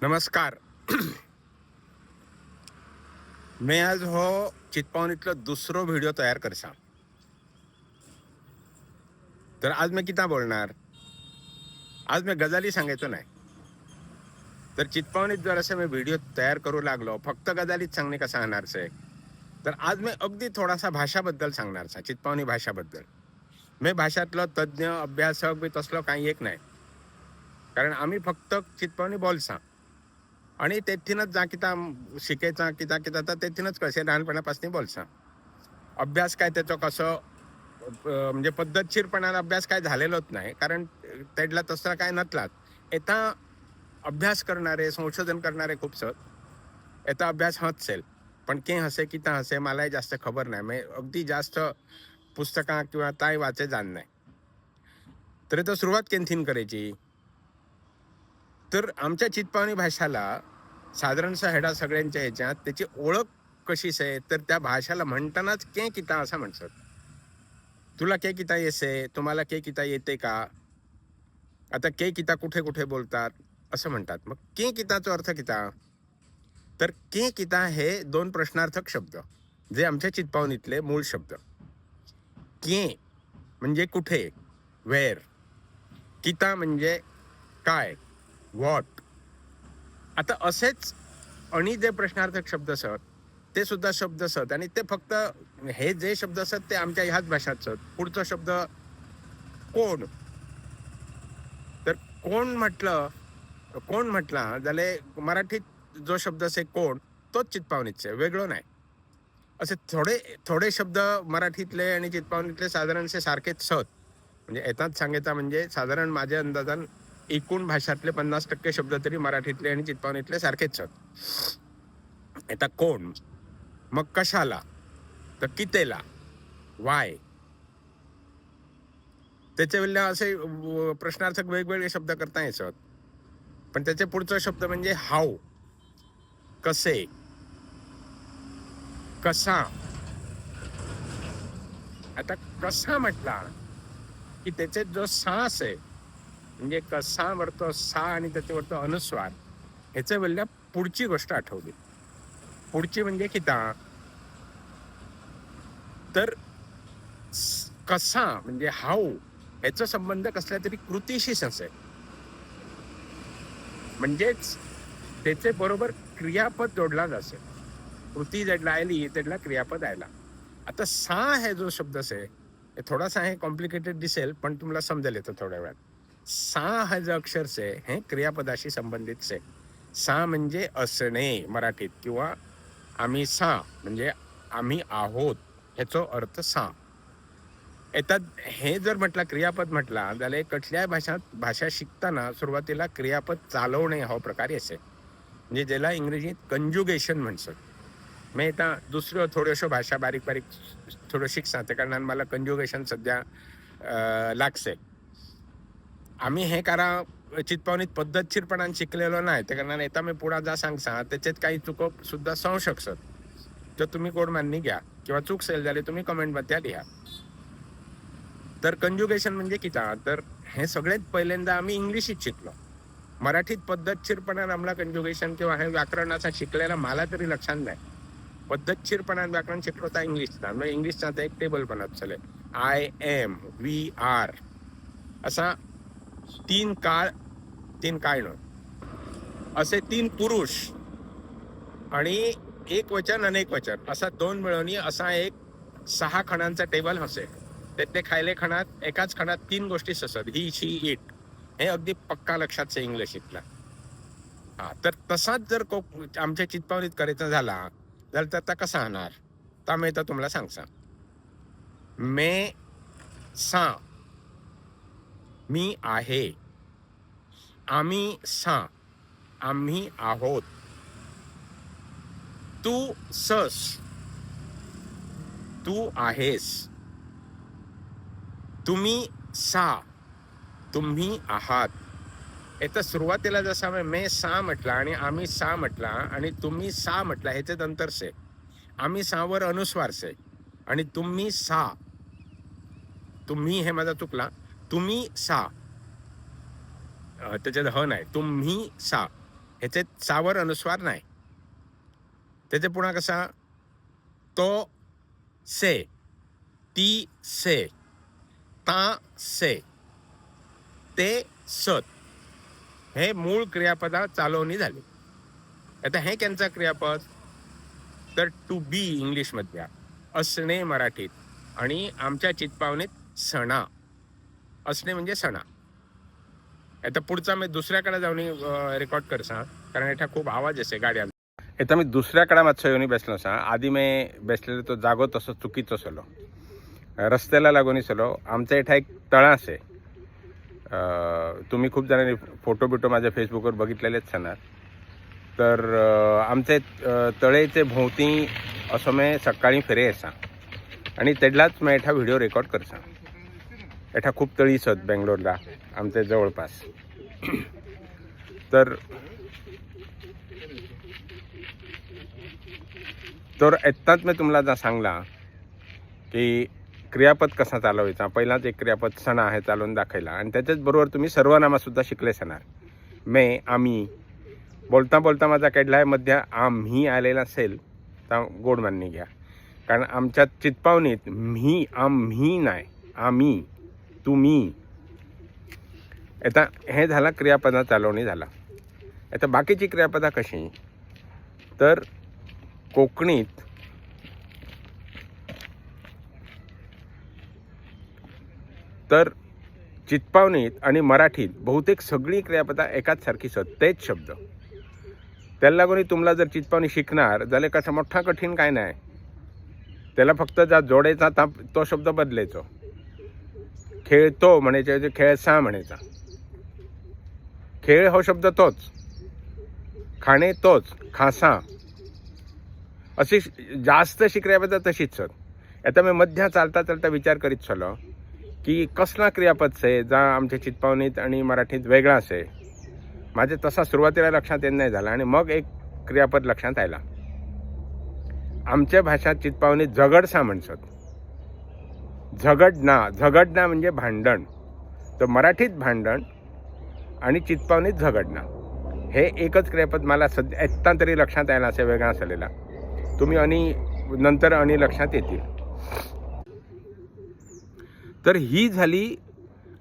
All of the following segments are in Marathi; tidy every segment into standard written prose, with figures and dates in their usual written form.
नमस्कार. मी आज हो चितपावनीतलं दुसरो व्हिडिओ तयार करसा. तर आज मी किता बोलणार. आज मी गजाली सांगायचो नाही. तर चितपावनीत जर असं मी व्हिडिओ तयार करू लागलो फक्त गजालीच सांगणे का सांगणारचे. तर आज मी अगदी थोडासा भाषाबद्दल सांगणारचा, चितपावनी भाषाबद्दल. मी भाषातलो तज्ञ अभ्यासक बी तसलो काही एक नाही, कारण आम्ही फक्त चितपावनी बोलसा आणि तेथीनच जा किता शिकायचा किता किता तर तेथीनच कसे लहानपणापासून बोलसा. अभ्यास काय त्याचं कसं म्हणजे पद्धतशीरपणाने अभ्यास काय झालेलोच नाही, कारण त्यातला तसं काय नसलाच. येता अभ्यास करणारे संशोधन करणारे खूप सत येता अभ्यास हसेल, पण के हसे किता हसे मलाही जास्त खबर नाही. मी अगदी जास्त पुस्तकां किंवा ताय वाचे जाण नाही. तर तो सुरुवात केनथीन करायची. तर आमच्या चितपावनी भाषाला साधारणतः हेडा सगळ्यांच्या ह्याच्यात त्याची ओळख कशीच आहे, तर त्या भाषाला म्हणतानाच के किता असं म्हणतात. तुला के किता येसे, तुम्हाला के किता येते का. आता के किता कुठे कुठे बोलतात असं म्हणतात. मग के किताचा अर्थ किता. तर के किता हे दोन प्रश्नार्थक शब्द जे आमच्या चितपावनीतले मूळ शब्द. के म्हणजे कुठे, वेअर. किता म्हणजे काय, व्हॉट. आता असेच आणि जे प्रश्नार्थक शब्द असत ते सुद्धा शब्द असत, आणि ते फक्त हे जे शब्द असत ते आमच्या ह्याच भाषात असत. पुढचा शब्द कोण. तर कोण म्हटला जाले मराठीत जो शब्द असे कोण तोच चितपावनीचे, वेगळं नाही. असे थोडे थोडे शब्द मराठीतले आणि चितपावनीतले साधारणसे सारखेच सत. म्हणजे येतात सांगायचा म्हणजे साधारण माझ्या अंदाजान एकूण भाषातले 50% शब्द तरी मराठीतले आणि चितपावनीतले सारखेच सत. आता कोण, मग कशाला, तर कितेला, वाय. त्याच्या वेळेला असे प्रश्नार्थक वेगवेगळे शब्द करता येतात. पण त्याचे पुढचा शब्द म्हणजे हाऊ, कसे, कसा. आता कसा म्हटला की त्याचे जो सास आहे, म्हणजे कसा वरतो सा आणि त्याच्यावरतो अनुस्वार, ह्याच्या वेळेला पुढची गोष्ट आठवली. पुढची म्हणजे किता. तर कसा म्हणजे हाऊ याचा संबंध कसल्या तरी कृतीशीच असेल, म्हणजेच त्याचे बरोबर क्रियापद जोडला असेल. कृती जडला आली त्याला क्रियापद आयला. आता सा हे जो शब्द असे थोडासा हे कॉम्प्लिकेटेड दिसेल, पण तुम्हाला समजेल येतं थोड्या वेळात. सा हा जो अक्षर से हे क्रियापदाशी संबंधित से. सा म्हणजे असणे मराठीत, किंवा आम्ही सा म्हणजे आम्ही आहोत ह्याचा अर्थ सा येतात. हे जर म्हटलं क्रियापद म्हटला त्याला कुठल्या भाषा शिकताना सुरुवातीला क्रियापद चालवणे हा प्रकार असे, म्हणजे ज्याला इंग्रजीत कंजुगेशन म्हणतात. मी आता दुसरं थोडंसं भाषा बारीक बारीक थोडं शिकसा, त्या कारणाने मला कंजुगेशन सध्या लागसे. आम्ही हे करा चितपावनीत पद्धतशीरपणाने शिकलेलो नाही, त्या कारणाने येता मी पुढे जा सांगसा त्याच्यात काही चुको सुद्धा सांगू शकतात. तर तुम्ही कोण मान्य घ्या, किंवा चूक सेल झाली तुम्ही कमेंटमध्ये लिहा. तर कंजुगेशन म्हणजे किता, तर हे सगळ्यात पहिल्यांदा आम्ही इंग्लिशीत शिकलो. मराठीत पद्धतशीरपणाने आम्हाला कंजुगेशन किंवा हे व्याकरणाचा शिकलेला मला तरी लक्षात नाही. पद्धतशीरपणाने व्याकरण शिकलो तर इंग्लिशचा, म्हणजे इंग्लिशचा एक टेबल बनत चले. आय एम, वी आर, असा तीन काळ न असे तीन पुरुष आणि एक वचन अनेक वचन असा दोन मिळवणी असा एक 6 खणांचा टेबल असे. ते खायले खणात एकाच खणात 3 गोष्टी असत, ही शी इट. हे अगदी पक्का लक्षात इंग्लिशीतला. तर तसाच जर आमच्या चितपावनीत करायचा झाला तर आता कसा होणार, तर मी तर तुम्हाला सांगसा. मे सा मी आहे, आम्ही सा आम्ही आहोत, तू सस तू आहेस, तुम्ही सा तुम्ही आहात. येतं सुरुवातीला जसा मे सा म्हटला आणि आम्ही सा म्हटला आणि तुम्ही सा म्हटला, ह्याच्यात अंतर से. आम्ही सावर अनुस्वार से आणि तुम्ही सा, तुम्ही हे माझा चुकला, तुम्ही सा त्याच्यात ह नाही, तुम्ही सा ह्याचे सावर अनुस्वार नाही. त्याचे पुन्हा कसा तो से, ती से, ता से, ते सत हे मूळ क्रियापदा चालवणी झाली. आता हे त्यांचा क्रियापद तर टू बी इंग्लिशमधल्या, असणे मराठीत, आणि आमच्या चित्पावणीत सणा. असणे म्हणजे सणा. आता पुढचा मी दुसऱ्याकडे जाऊन रेकॉर्ड करसा, कारण याचा खूप आवाज असे गाड्या. आता मी दुसऱ्याकडे मातसो येऊन बसलो सा. आधी मी बसलेलो तो जागो तसो चुकीचो सलो, रस्त्याला लागून सलो. आमच्या इथं एक तळा असे, तुम्ही खूप जणांनी फोटो बिटो माझ्या फेसबुकवर बघितलेलेच असणार. तर आमचे तळेचे भोवती असो मी सकाळी फेरे असा, आणि तेडलाच मी एठा व्हिडिओ रेकॉर्ड करसा. एठा खूप तळी सत बेंगलोरला आमच्या जवळपास. तर आत्ताच मी तुम्हाला सांगला की क्रियापद कसा चालवायचा. पहिलाच एक क्रियापद सणा हे चालवून दाखवला, आणि त्याच्याच बरोबर तुम्ही सर्वनामासुद्धा शिकले असणार. मे, आम्ही. बोलता बोलता माझा केडलाय मध्य आम्ही आलेला असेल तर गोड मानणी घ्या, कारण आमच्या चित्पावणीत मी आम्ही नाही, आम्ही, तुम्ही. आता हे झाला क्रियापदा चालवणी झाला. आता बाकीची क्रियापदा कशी, तर कोकणीत तर चित्पावणीत आणि मराठीत बहुतेक सगळी क्रियापदा एकाच सारखी सत, तेच शब्द. त्याला लागून तुम्हाला जर चित्पावणी शिकणार जाल्यार कसा मोठा कठीण काय नाही. त्याला फक्त जा जोडायचा तो शब्द बदलायचो. खेळतो म्हणायचे खेळसा म्हणायचा. खेळ हो शब्द तोच, खाणे तोच, खासा. अशी जास्त क्रियापदा तशीच सत. आता मी मध्या चालता चालता विचार करीत चलो की कसला क्रियापद से जा आमच्या चित्पावणीत आणि मराठीत वेगळा असे. माझे तसा सुरुवातीला लक्षात येत नाही झाला, आणि मग एक क्रियापद लक्षात आला. आमच्या भाषात चित्पावणीत झगडसा म्हणसत. झगडना, झगडना म्हणजे भांडण. तर मराठीत भांडण आणि चित्पावणीत झगडना हे एकच क्रियापद मला सध्या आत्ता तरी लक्षात यायला असे वेगळा असलेला. तुम्ही आणि नंतर आणि लक्षात येतील. तर ही झाली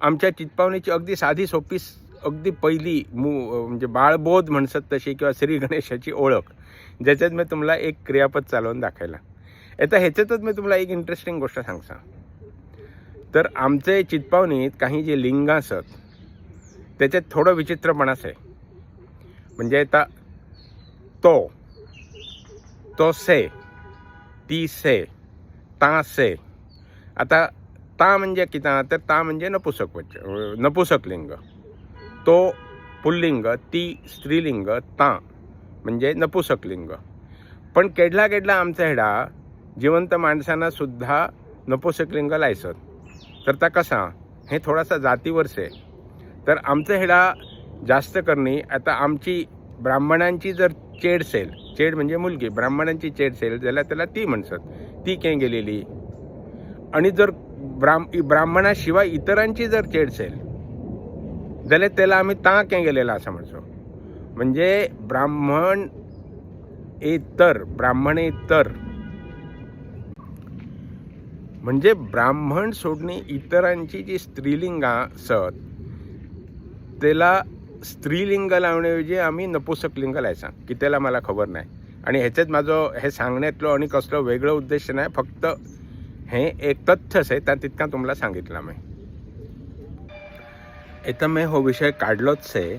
आमच्या चित्पावणीची अगदी साधी सोपी, अगदी पहिली म्हणजे बाळबोध म्हणसत तशी, किंवा श्री गणेशाची ओळख, ज्याच्यात मी तुम्हाला एक क्रियापद चालवून दाखवला. आता ह्याच्यातच मी तुम्हाला एक इंटरेस्टिंग गोष्ट सांगसा. तर आमचे चित्पावणीत काही जे लिंग असत त्याच्यात थोडं विचित्रपणाच आहे. म्हणजे आता तो, तो से, ती से, ता से. आता ता म्हणजे किता, तर ता म्हणजे नपुसक लिंग, तो पुल्लिंग, ती स्त्रीलिंग, ता म्हणजे नपुसक लिंग. पण केडला केडला आमचा हेडा जिवंत माणसांना सुद्धा नपुसक लिंग लायसत. तर ता कसा, हे थोडासा जातीवरच. तर आमचं हेडा जास्त करणी. आता आमची ब्राह्मणांची जर चेड सेल, चेड म्हणजे मुलगी, ब्राह्मणांची चेड सेल जाल्यार त्याला ती म्हणसत, ती के गेलेली. आणि जर ब्राह्मणाशिवाय इतरांची जर चेड सेल जाल्यार त्याला आम्ही ता के गेलेला असं म्हणतो. म्हणजे ब्राह्मणेतर म्हणजे ब्राह्मण सोडणी इतरांची जी स्त्रीलिंगा असत त्याला स्त्रीलिंग लावण्याऐवजी आम्ही नपुसकलिंग लायचा. की त्याला मला खबर नाही. आणि ह्याच्यात माझं हे सांगण्यातलं आणि कसलं वेगळं उद्देश नाही, फक्त हे एक तथ्यच आहे, त्या तितका तुम्हाला सांगितलं मी. आता मी हो विषय काढलोच आहे,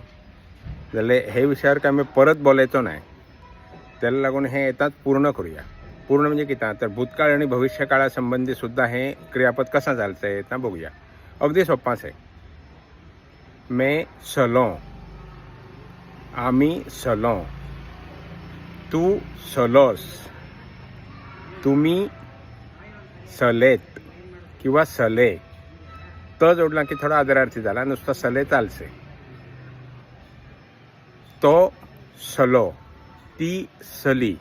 जाल्यार हे विषयावर काय मी परत बोलायचो नाही. त्याला लागून हे येतात पूर्ण करूया. पूर्ण म्हणजे किती, तर भूतकाळ आणि भविष्यकाळासंबंधी सुद्धा हे क्रियापद कसा चालतं आहे ना बघूया. अगदी सोपाच आहे. मैं सलो, आम्ही सलो, तू सलोस, तुम्ही सलेत किंवा सले. त जोडला की थोडा आदरार्थी झाला, नुसतं सले चालसे. तो सलो, ती सली,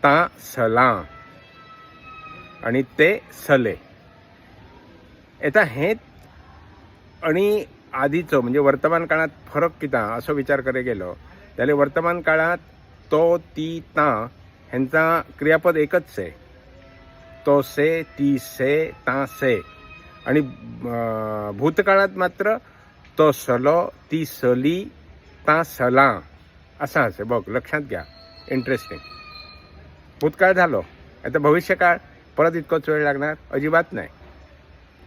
ता सला आणि ते सले. आता हे आणि आधीचं म्हणजे वर्तमान काळात फरक किता असं विचार करे गेलो त्याले वर्तमान काळात तो, ती, ता ह्यांचा क्रियापद एकच आहे. तो से, ती से, ता से. आणि भूतकाळात मात्र तो सलो, ती सली, ता सला असा असे. बघ, लक्षात घ्या. इंटरेस्टिंग. भूतकाळ झालो. आता भविष्यकाळ परत इतकंच वेळ लागणार? अजिबात नाही.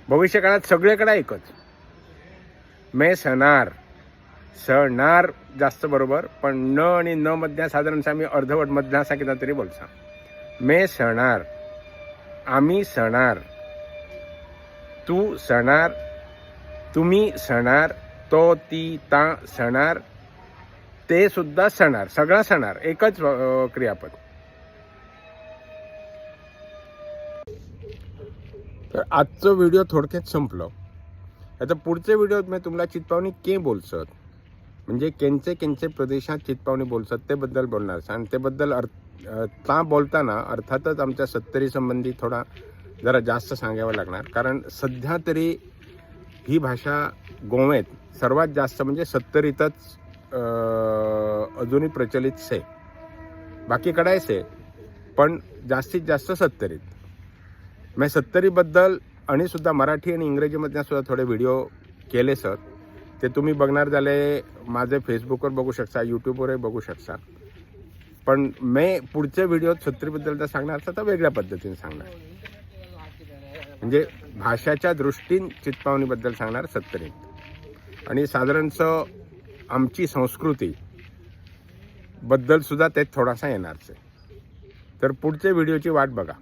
भविष्यकाळात सगळीकडे एकच. मे सणार. सणार जास्त बरोबर, पण न आणि न मधल्या साधारणतः मी अर्धवट मधला असा किती तरी बोलसा. मे सणार, आम्ही सणार, तू सणार, तुम्ही सणार, तो, ती, ता सणार, ते सुद्धा सणार. सगळा सणार. एकच क्रियापद. तर आजचं व्हिडिओ थोडक्यात संपलं. आता पुढचे व्हिडिओत मी तुम्हाला चित्पावणी के बोलसत, म्हणजे केंचे प्रदेशात चित्पावणी बोलसत ते बद्दल बोलणार. आणि ते बद्दल ता बोलताना अर्थातच आमच्या सत्तरी संबंधी थोडा जरा जास्त सांगावं लागणार. कारण सध्या तरी ही भाषा गोव्यात सर्वात जास्त म्हणजे सत्तरीतच अजूनही प्रचलित से. बाकी कडायचे पण जास्तीत जास्त सत्तरीत. मी सत्तरीबद्दल आणि सुद्धा मराठी आणि इंग्रजीमधल्या सुद्धा थोडे व्हिडिओ केले सर. ते तुम्ही बघणार झाले माझे फेसबुकवर बघू शकता, यूट्यूबवरही बघू शकता. पण मी पुढच्या व्हिडिओत सत्तरीबद्दल तर सांगणार तर वेगळ्या पद्धतीने सांगणार. म्हणजे भाषाच्या दृष्टीने चित्पावणीबद्दल सांगणार सत्तरी. आणि साधारणचं आमची संस्कृती बद्दल सुद्धा ते थोडासा येणारच आहे. तर पुढच्या व्हिडिओची वाट बघा.